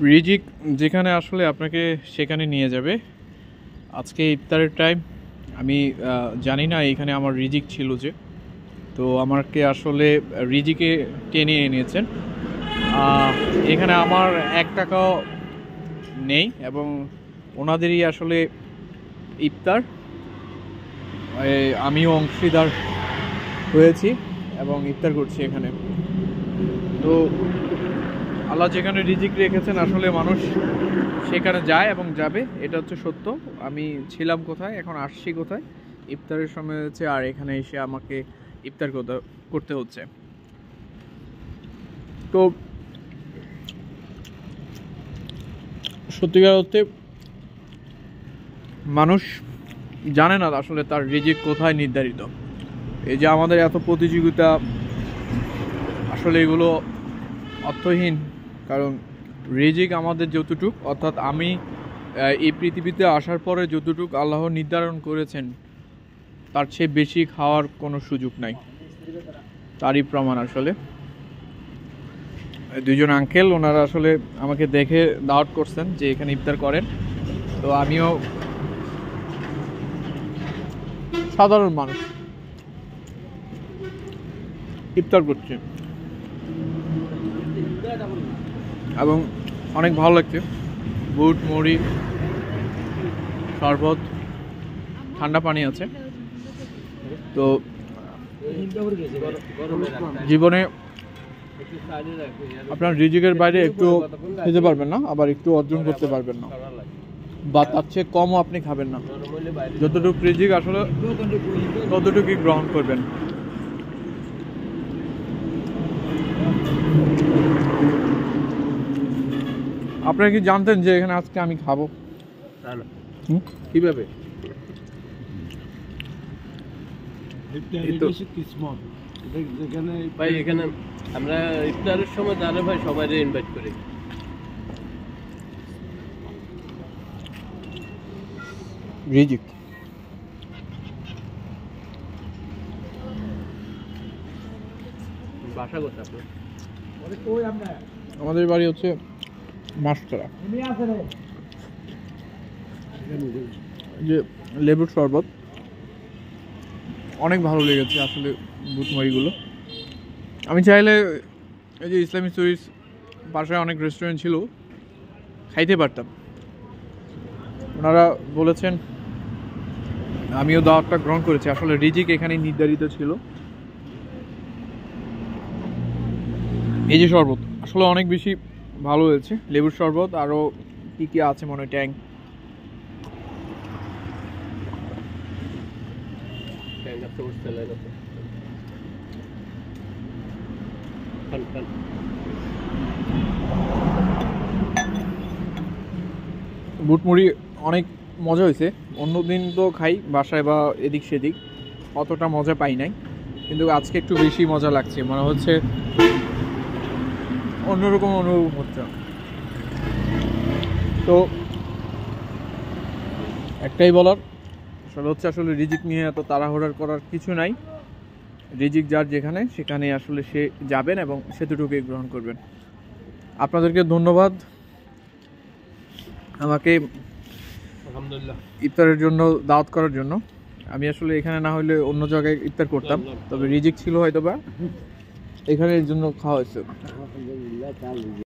রিজিক যেখানে আসলে আপনাকে সেখানে নিয়ে যাবে। আজকে ইফতারের টাইম, আমি জানি না এখানে আমার রিজিক ছিল যে, তো আমাকে আসলে রিজিকে টেনে এনেছেন। এখানে আমার 1 টাকাও নেই এবং ওনাদেরই আসলে ইফতার, আমিও অংশীদার হয়েছি এবং ইফতার করছি এখানে। তো আল্লাহ যেখানে রিজিক রেখেছেন আসলে মানুষ সেখানে যায় এবং যাবে, এটা হচ্ছে সত্য। আমি ছিলাম কোথায়, এখন আসছি কোথায়, ইফতারের সময় হচ্ছে, আর এখানে এসে আমাকে ইফতার করতে হচ্ছে। তো সত্যিকার অর্থে মানুষ জানে না আসলে তার রিজিক কোথায় নির্ধারিত। এই যে আমাদের এত প্রতিযোগিতা, আসলে এগুলো অর্থহীন। কারণ রিজিক আমাদের যতটুক, অর্থাৎ আমি এই পৃথিবীতে আসার পরে যতটুক আল্লাহ নির্ধারণ করেছেন তার চেয়ে বেশি খাওয়ার কোনো সুযোগ নাই। তারই প্রমাণ আসলে দুইজন আঙ্কেল, ওনারা আসলে আমাকে দেখে দাওয়াত করছেন যে এখানে ইফতার করেন। তো আমিও সাধারণ মানুষ, ইফতার করছি এবং অনেক ভালো লাগছে। বুট, মুড়ি, শরবত, ঠান্ডা পানি আছে। তো জীবনে আপনার রিজিকের বাইরে একটু খেতে পারবেন না, আবার একটু অর্জন করতে পারবেন না, বা তার চেয়ে কমও আপনি খাবেন না। যতটুকু রিজিক আসলে ততটুকুই গ্রহণ করবেন। আপনারা কি জানতেন যে এখানে আজকে আমি খাবো? কিভাবে? ভাই এখানে আমরা ইফতারের সময় জানে ভাই সবাই ইনভাইট করি। রিজিক বাসা করতে আপনার? আমাদের বাড়ি হচ্ছে মাছতলা। যে লেবুর শরবত অনেক ভালো লেগেছে আসলে, বুটমুড়িগুলো। আমি চাইলে এই যে ইসলামিক স্টোরিজ পাশে অনেক রেস্টুরেন্ট ছিল, খাইতে পারতাম। ওনারা বলেছেন, আমিও দাওয়াতটা গ্রহণ করেছি। আসলে রিজিক এখানে নির্ধারিত ছিল। এই যে শরবত আসলে অনেক বেশি ভালো হয়েছে, লেবুর শরবত, আরও কি কি আছে মনে হয়, ট্যাং। বুটমুড়ি অনেক মজা হয়েছে। অন্যদিন তো খাই বাসায় বা এদিক সেদিক, অতটা মজা পাই নাই, কিন্তু আজকে একটু বেশি মজা লাগছে, মনে হচ্ছে অন্যরকম অনুভব হচ্ছে। তো একটাই বলার আসলে হচ্ছে, আসলে রিজিক নিয়ে এত তাড়াহুড়ার করার কিছু নাই। রিজিক যার যেখানে, সেখানে আসলে সে যাবেন এবং সেতুটুকুই গ্রহণ করবেন। আপনাদেরকে ধন্যবাদ আমাকে আলহামদুলিল্লাহ ইফতারের জন্য দাওয়াত করার জন্য। আমি আসলে এখানে না হলে অন্য জায়গায় ইফতার করতাম, তবে রিজিক ছিল হয়তো বা এখানে, এর জন্য খাওয়া হয়েছে।